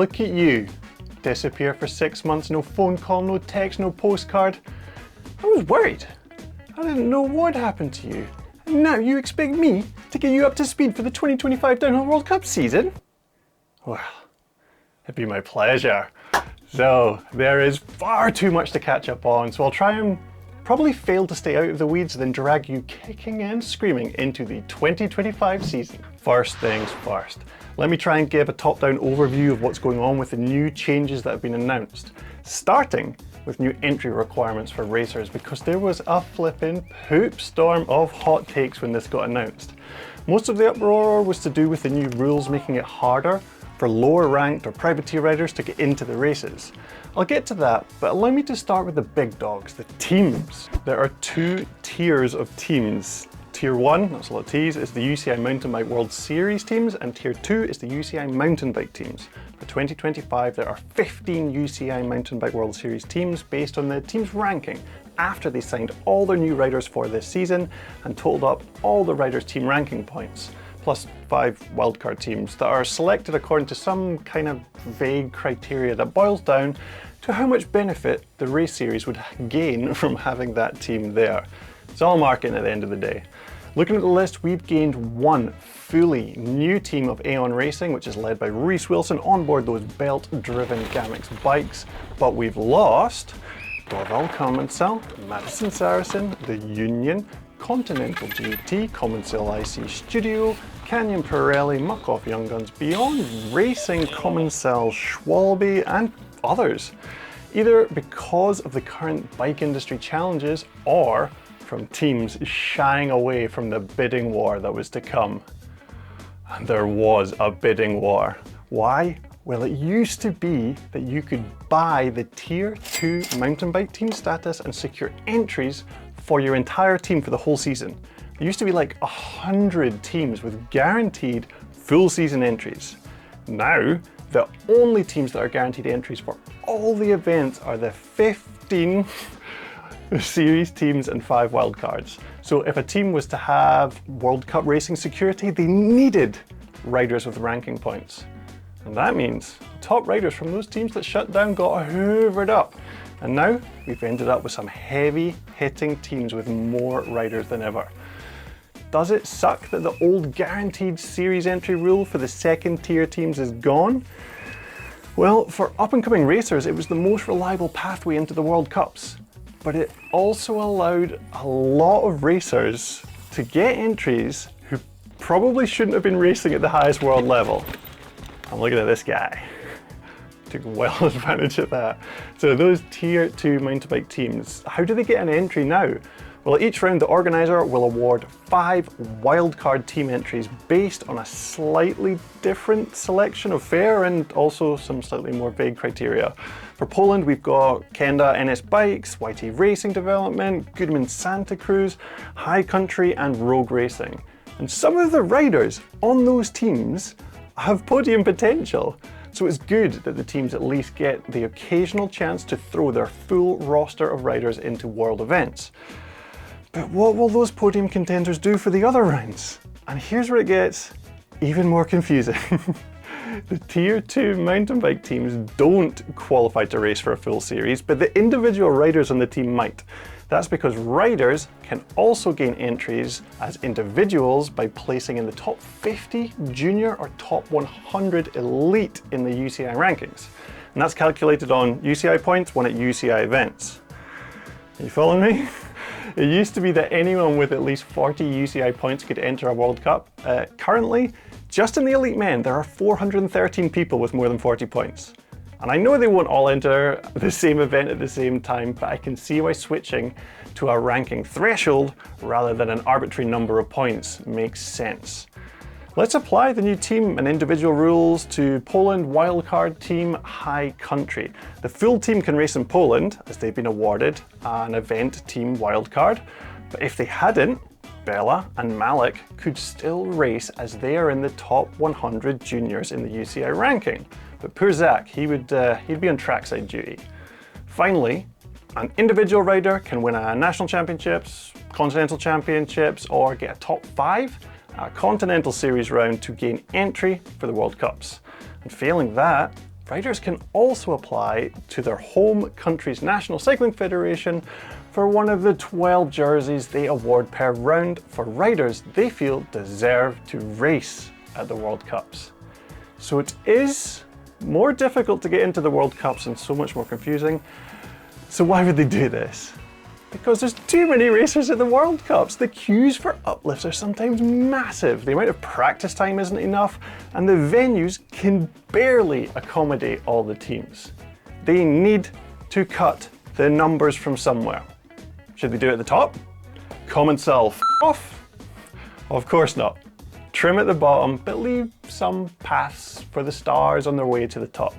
look at you. Disappear for 6 months, no phone call, no text, no postcard. I was worried. I didn't know what happened to you. And now you expect me to get you up to speed for the 2025 Downhill World Cup season? Well, it'd be my pleasure. So, there is far too much to catch up on, so I'll try and probably fail to stay out of the weeds, then drag you kicking and screaming into the 2025 season. First things first, let me try and give a top-down overview of what's going on with the new changes that have been announced, starting with new entry requirements for racers, because there was a flippin' poop storm of hot takes when this got announced. Most of the uproar was to do with the new rules making it harder for lower ranked or privateer riders to get into the races. I'll get to that, but allow me to start with the big dogs, the teams. There are two tiers of teams. Tier 1, that's a lot of T's, is the UCI Mountain Bike World Series teams, and Tier 2 is the UCI Mountain Bike teams. For 2025, there are 15 UCI Mountain Bike World Series teams based on the team's ranking after they signed all their new riders for this season and totaled up all the riders' team ranking points, plus 5 wildcard teams that are selected according to some kind of vague criteria that boils down to how much benefit the race series would gain from having that team there. It's all marketing at the end of the day. Looking at the list, we've gained one fully new team of Aeon Racing, which is led by Reece Wilson on board those belt-driven Gamix bikes, but we've lost Dorval Commensal, Madison Saracen, The Union, Continental GT, Commensal IC Studio, Canyon Pirelli, Muck-Off Young Guns, Beyond Racing, Commensal Schwalbe, and others. Either because of the current bike industry challenges or from teams shying away from the bidding war that was to come. And there was a bidding war. Why? Well, it used to be that you could buy the Tier 2 mountain bike team status and secure entries for your entire team for the whole season. There used to be like 100 teams with guaranteed full season entries. Now, the only teams that are guaranteed entries for all the events are the 15 series teams and 5 wildcards. So if a team was to have World Cup racing security, they needed riders with ranking points. And that means the top riders from those teams that shut down got hoovered up. And now we've ended up with some heavy hitting teams with more riders than ever. Does it suck that the old guaranteed series entry rule for the second tier teams is gone? Well, for up and coming racers, it was the most reliable pathway into the World Cups. But it also allowed a lot of racers to get entries who probably shouldn't have been racing at the highest world level. I'm looking at this guy. Took well advantage of that. So those Tier 2 mountain bike teams, how do they get an entry now? Well, each round the organiser will award 5 wildcard team entries based on a slightly different selection of fare and also some slightly more vague criteria. For Poland, we've got Kenda NS Bikes, YT Racing Development, Goodman Santa Cruz, High Country and Rogue Racing. And some of the riders on those teams have podium potential. So it's good that the teams at least get the occasional chance to throw their full roster of riders into world events. But what will those podium contenders do for the other rounds? And here's where it gets even more confusing. The Tier 2 mountain bike teams don't qualify to race for a full series, but the individual riders on the team might. That's because riders can also gain entries as individuals by placing in the top 50 junior or top 100 elite in the UCI rankings. And that's calculated on UCI points won at UCI events. Are you following me? It used to be that anyone with at least 40 UCI points could enter a World Cup. Currently, just in the elite men, there are 413 people with more than 40 points. And I know they won't all enter the same event at the same time, but I can see why switching to a ranking threshold rather than an arbitrary number of points makes sense. Let's apply the new team and individual rules to Poland wildcard team High Country. The full team can race in Poland as they've been awarded an event team wildcard, but if they hadn't, Bella and Malik could still race as they are in the top 100 juniors in the UCI ranking. But poor Zach, he'd be on trackside duty. Finally, an individual rider can win a national championships, continental championships, or get a top 5 at a continental series round to gain entry for the World Cups. And failing that, riders can also apply to their home country's National Cycling Federation for one of the 12 jerseys they award per round for riders they feel deserve to race at the World Cups. So it is more difficult to get into the World Cups and so much more confusing. So why would they do this? Because there's too many racers at the World Cups. The queues for uplifts are sometimes massive. The amount of practice time isn't enough, and the venues can barely accommodate all the teams. They need to cut the numbers from somewhere. Should they do it at the top? Common solve. Off? Of course not. Trim at the bottom, but leave some paths for the stars on their way to the top.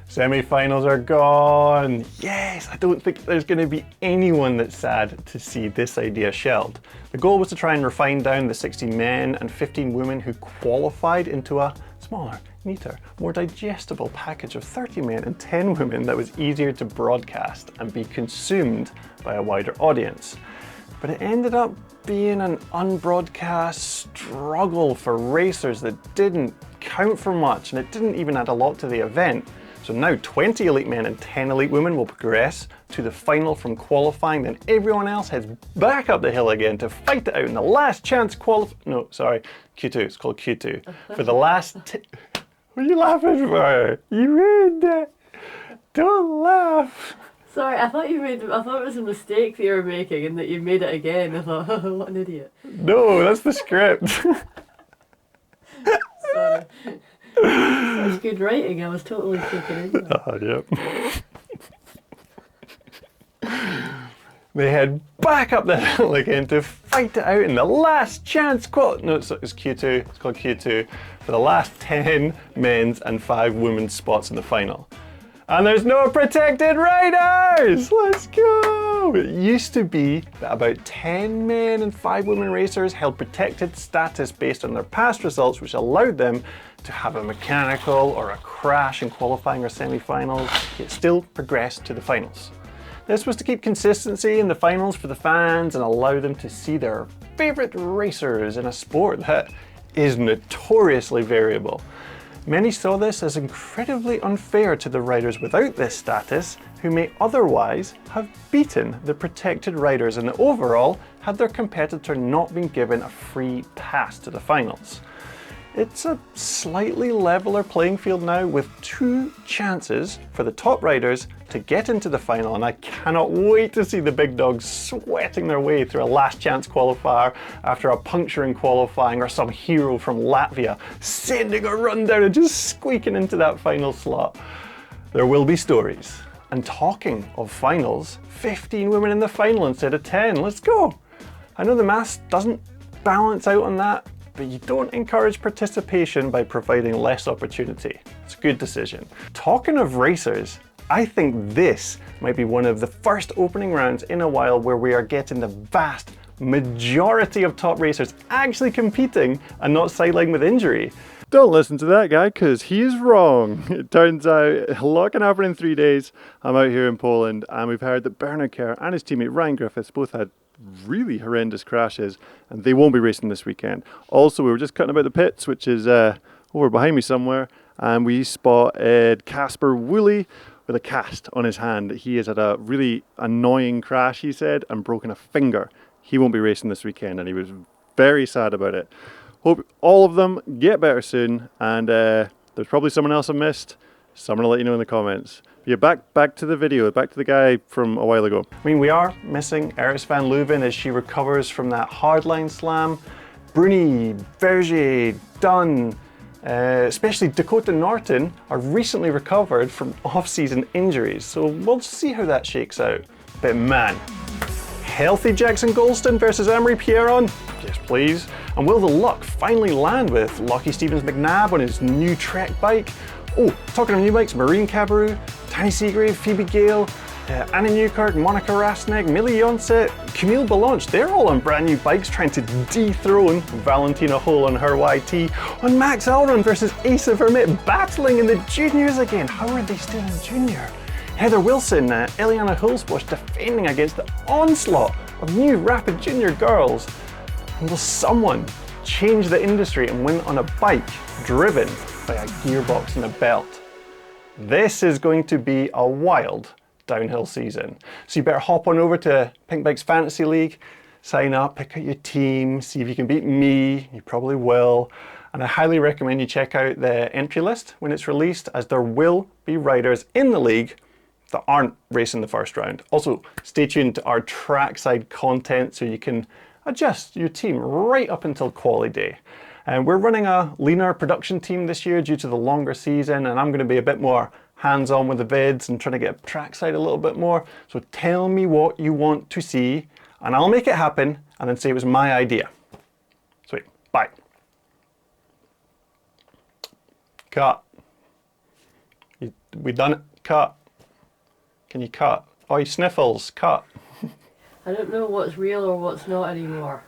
Semi-finals are gone. Yes, I don't think there's going to be anyone that's sad to see this idea shelved. The goal was to try and refine down the 60 men and 15 women who qualified into a smaller, neater, more digestible package of 30 men and 10 women that was easier to broadcast and be consumed by a wider audience. But it ended up being an unbroadcast struggle for racers that didn't count for much, and it didn't even add a lot to the event. So now 20 elite men and 10 elite women will progress to the final from qualifying, then everyone else heads back up the hill again to fight it out in the last chance Q2, it's called Q2. For the last what are you laughing for? You ruined it. Don't laugh. Sorry, I thought it was a mistake that you were making and that you made it again. I thought, oh, what an idiot. No, that's the script. Sorry. That's good writing, I was totally taken in there. Yep. They head back up the hill again to fight it out in the last chance it's Q2, it's called Q2, for the last 10 men's and 5 women's spots in the final. And there's no protected riders! Let's go! It used to be that about 10 men and 5 women racers held protected status based on their past results, which allowed them to have a mechanical or a crash in qualifying or semi-finals, yet still progress to the finals. This was to keep consistency in the finals for the fans and allow them to see their favourite racers in a sport that is notoriously variable. Many saw this as incredibly unfair to the riders without this status, who may otherwise have beaten the protected riders and overall had their competitor not been given a free pass to the finals. It's a slightly leveler playing field now with 2 chances for the top riders to get into the final, and I cannot wait to see the big dogs sweating their way through a last chance qualifier after a puncture in qualifying, or some hero from Latvia sending a rundown and just squeaking into that final slot. There will be stories. And talking of finals, 15 women in the final instead of 10. Let's go! I know the maths doesn't balance out on that, but you don't encourage participation by providing less opportunity. It's a good decision. Talking of racers, I think this might be one of the first opening rounds in a while where we are getting the vast majority of top racers actually competing and not sidelined with injury. Don't listen to that guy, because he's wrong. It turns out a lot can happen in 3 days. I'm out here in Poland, and we've heard that Bernard Kerr and his teammate Ryan Griffiths both had really horrendous crashes, and they won't be racing this weekend. Also, we were just cutting about the pits, which is over behind me somewhere, and we spotted Casper Woolley with a cast on his hand. He has had a really annoying crash, he said, and broken a finger. He won't be racing this weekend, and he was very sad about it. Hope all of them get better soon, and there's probably someone else I missed, so I'm going to let you know in the comments. Yeah, back to the video, back to the guy from a while ago. I mean, we are missing Iris van Leuven as she recovers from that hardline slam. Bruni, Vergier, Dunn, especially Dakota Norton, are recently recovered from off-season injuries, so we'll see how that shakes out. But man, healthy Jackson Goldstein versus Amory Pierron? Yes, please. And will the luck finally land with Lockie Stevens-McNabb on his new Trek bike? Oh, talking of new bikes, Maureen Cabarrou, Tani Seagrave, Phoebe Gale, Anna Newkirk, Monica Rasnek, Millie Yonset, Camille Balanche, they're all on brand new bikes trying to dethrone Valentina Hole on her YT. On Max Elrond versus Asa Vermette, battling in the juniors again. How are they still in junior? Heather Wilson, Eliana Hulsbosch defending against the onslaught of new rapid junior girls. And will someone change the industry and win on a bike driven by a gearbox and a belt? This is going to be a wild downhill season. So you better hop on over to Pinkbike's Fantasy League, sign up, pick out your team, see if you can beat me. You probably will. And I highly recommend you check out the entry list when it's released, as there will be riders in the league that aren't racing the first round. Also, stay tuned to our trackside content so you can adjust your team right up until quali day. And we're running a leaner production team this year due to the longer season, and I'm going to be a bit more hands-on with the vids and trying to get trackside a little bit more. So tell me what you want to see, and I'll make it happen, and then say it was my idea. Sweet. Bye. Cut. We done it. Cut. Can you cut? Oh, you sniffles. Cut. I don't know what's real or what's not anymore.